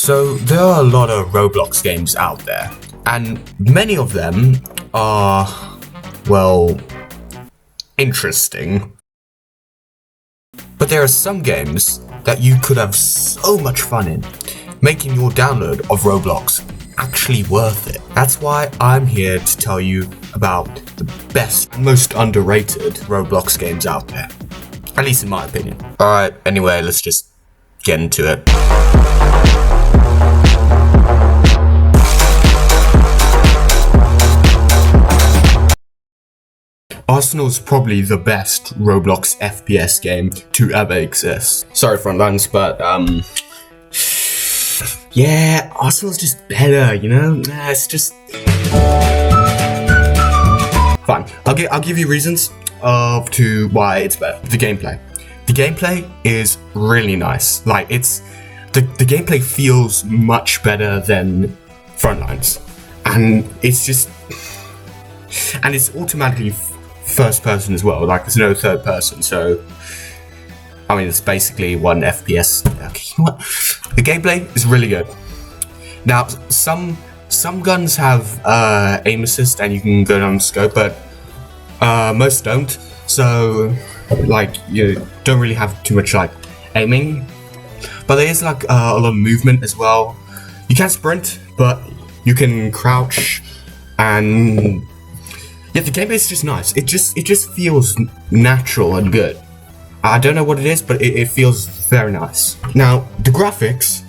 So there are a lot of Roblox games out there, and many of them are, well, interesting. But there are some games that you could have so much fun in, making your download of Roblox actually worth it. That's why I'm here to tell you about the best, most underrated Roblox games out there. At least in my opinion. Alright, anyway, let's just get into it. Arsenal is probably the best Roblox FPS game to ever exist. Sorry, Frontlines, but yeah, Arsenal's just better, you know? It's just fine. I'll give you reasons to why it's better. The gameplay is really nice. Like the gameplay feels much better than Frontlines, and it's automatically first person as well. Like there's no third person, so I mean it's basically one FPS. Okay, you know what? The gameplay is really good. Now some guns have aim assist and you can go down the scope, but most don't. So like you don't really have too much like aiming. But there is like a lot of movement as well. You can sprint, but you can crouch, and yeah, the gameplay is just nice. It just feels natural and good. I don't know what it is, but it feels very nice. Now, the graphics,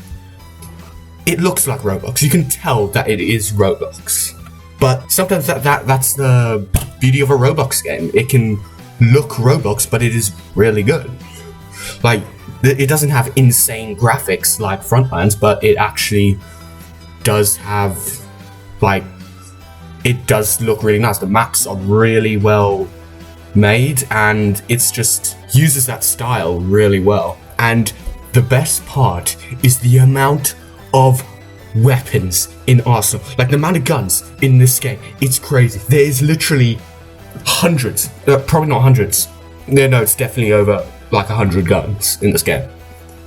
it looks like Roblox. You can tell that it is Roblox. But sometimes that's the beauty of a Roblox game. It can look Roblox, but it is really good. Like, it doesn't have insane graphics like Frontlines, but it actually does have, like, it does look really nice. The maps are really well made, and it's just uses that style really well. And the best part is the amount of weapons in Arsenal. Like the amount of guns in this game, it's crazy. There is literally hundreds, probably not hundreds. No, it's definitely over like 100 guns in this game.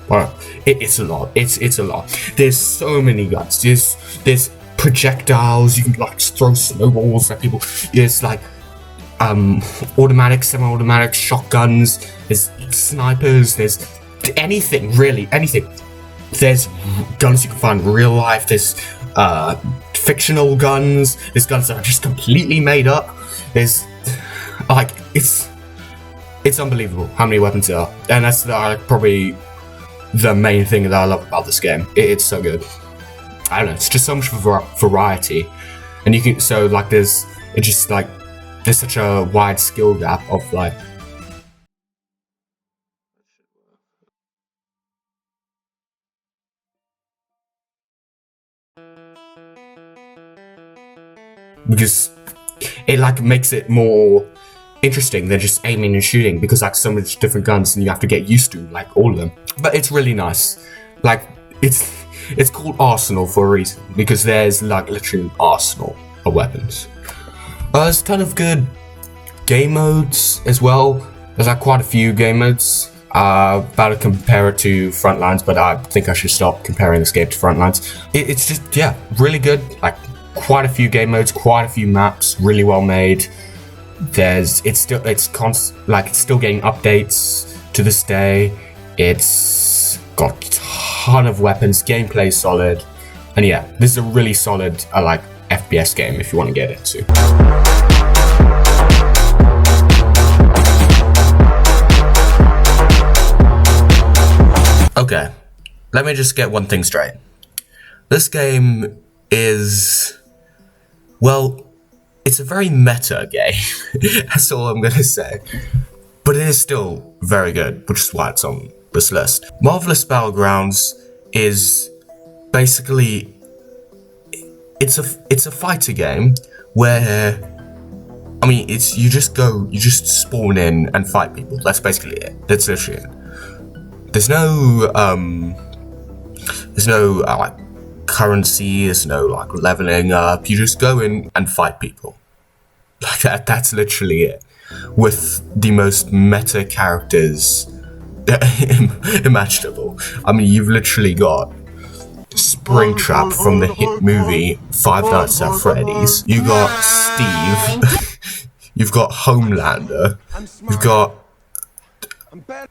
Wow, it's a lot. It's a lot. There's so many guns. There's projectiles. You can like throw snowballs at people. There's like automatic, semi-automatic shotguns. There's snipers. There's anything, really, anything. There's guns you can find in real life. There's fictional guns. There's guns that are just completely made up. There's like it's unbelievable how many weapons there are, and that's probably the main thing that I love about this game. It's so good. I don't know. It's just so much variety, and you can there's such a wide skill gap of like. Because it like makes it more interesting than just aiming and shooting, because like so much different guns and you have to get used to like all of them. But it's really nice. Like it's called Arsenal for a reason, because there's like literally an arsenal of weapons. There's a ton of good game modes as well. There's like quite a few game modes. About to compare it to Frontlines, but I think I should stop comparing this game to Frontlines. It's just, yeah, really good. Like quite a few game modes, quite a few maps, really well made. It's still getting updates to this day. It's got a ton of weapons, gameplay solid, and yeah, this is a really solid FPS game if you want to get into. Okay, let me just get one thing straight. This game is, well, it's a very meta game. That's all I'm gonna say. But it is still very good, which is why it's on this list. Marvellous Battlegrounds is basically it's a fighter game where, I mean, you just spawn in and fight people. That's basically it. That's literally it. There's no like currency, there's no like leveling up. You just go in and fight people. Like that's literally it. With the most meta characters imaginable. I mean, you've literally got Springtrap from the hit movie Five Nights at Freddy's. You got Steve. You've got Homelander. You've got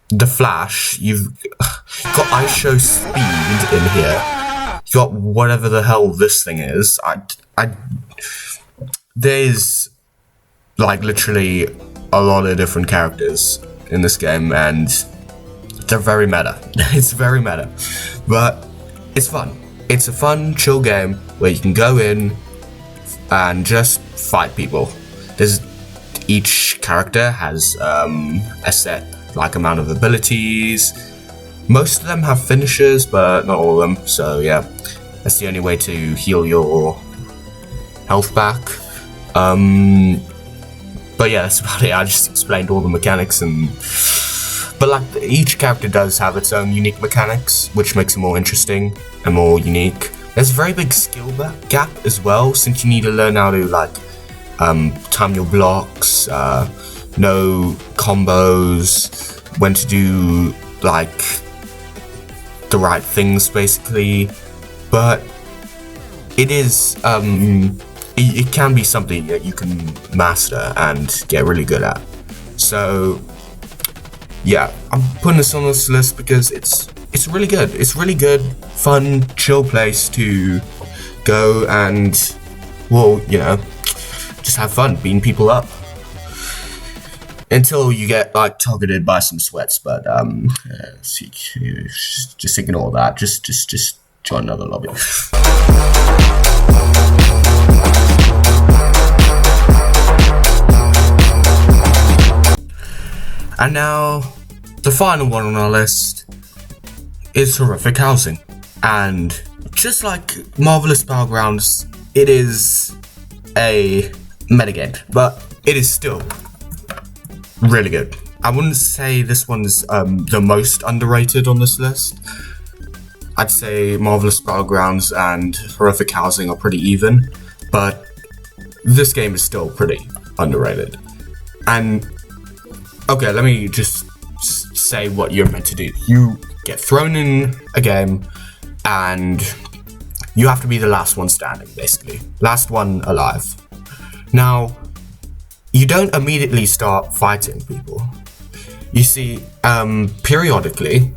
The Flash. You've got IShowSpeed in here. You got whatever the hell this thing is. There's like literally a lot of different characters in this game, and they're very meta. It's very meta, but it's fun. It's a fun, chill game where you can go in and just fight people. Each character has a set like amount of abilities. Most of them have finishers, but not all of them. So yeah, that's the only way to heal your health back. But yeah, that's about it. I just explained all the mechanics, but like each character does have its own unique mechanics, which makes it more interesting and more unique. There's a very big skill gap as well, since you need to learn how to like time your blocks, know combos, when to do like the right things basically. But it is it can be something that you can master and get really good at. So yeah, I'm putting this on this list because it's really good. It's really good, fun, chill place to go and, well, you know, just have fun beating people up until you get like targeted by some sweats. But just ignore that. Just join another lobby. And now, the final one on our list is Horrific Housing. And just like Marvellous Playground, it is a metagame, but it is still really good. I wouldn't say this one's the most underrated on this list. I'd say Marvellous Playgrounds and Horrific Housing are pretty even, but this game is still pretty underrated. And okay, let me just say what you're meant to do. You get thrown in a game and you have to be the last one standing, basically. Last one alive. Now, you don't immediately start fighting people. You see, periodically,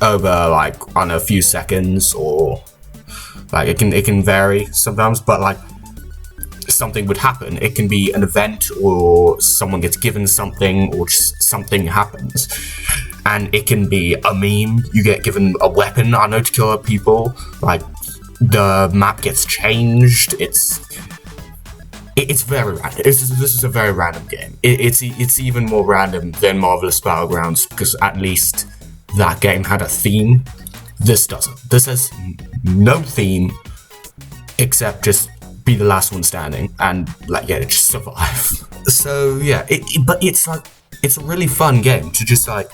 over like, I don't know, a few seconds, or like it can vary sometimes, but like something would happen. It can be an event, or someone gets given something, or just something happens. And it can be a meme. You get given a weapon, I know, to kill people. Like the map gets changed. It's very random. This is a very random game. It's even more random than Marvellous Battlegrounds, because at least that game had a theme. This doesn't. This has no theme except just be the last one standing and like, yeah, just survive. So yeah, but it's like, it's a really fun game to just like,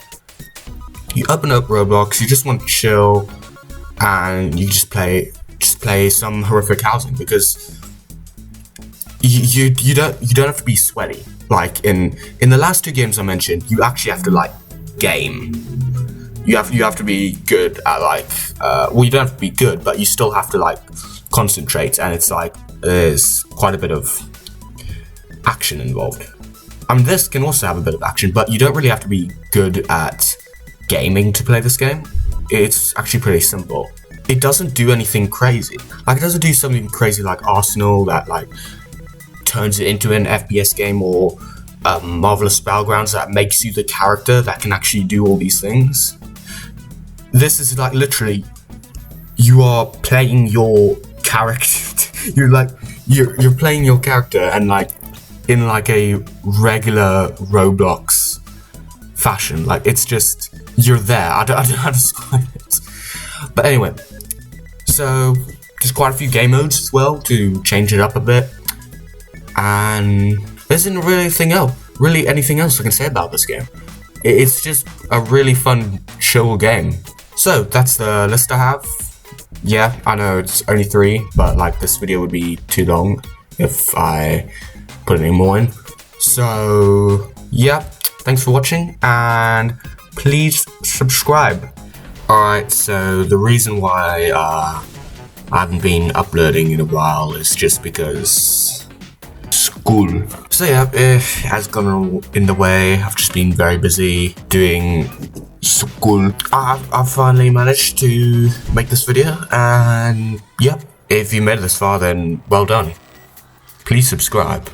you open up Roblox, you just want to chill, and you just play some Horrific Housing, because you don't have to be sweaty. Like in the last two games I mentioned, you actually have to like game. You have to be good at like well, you don't have to be good, but you still have to like concentrate, and it's like there's quite a bit of action involved. I mean, this can also have a bit of action, but you don't really have to be good at gaming to play this game. It's actually pretty simple. It doesn't do anything crazy. Like, it doesn't do something crazy like Arsenal that like turns it into an FPS game, or Marvellous Battlegrounds that makes you the character that can actually do all these things. This is like literally, you are playing your character. you're playing your character, and like in like a regular Roblox fashion. Like, it's just, you're there. I don't know how to describe it. But anyway, so there's quite a few game modes as well to change it up a bit. And there isn't really anything else I can say about this game. It's just a really fun, chill game. So that's the list I have. Yeah, I know it's only 3, but like this video would be too long if I put any more in. So yeah, thanks for watching, and please subscribe. Alright, so the reason why I haven't been uploading in a while. It's just because school. So yeah, it has gone in the way. I've just been very busy doing school. I've finally managed to make this video, and yeah, if you made it this far, then well done. Please subscribe.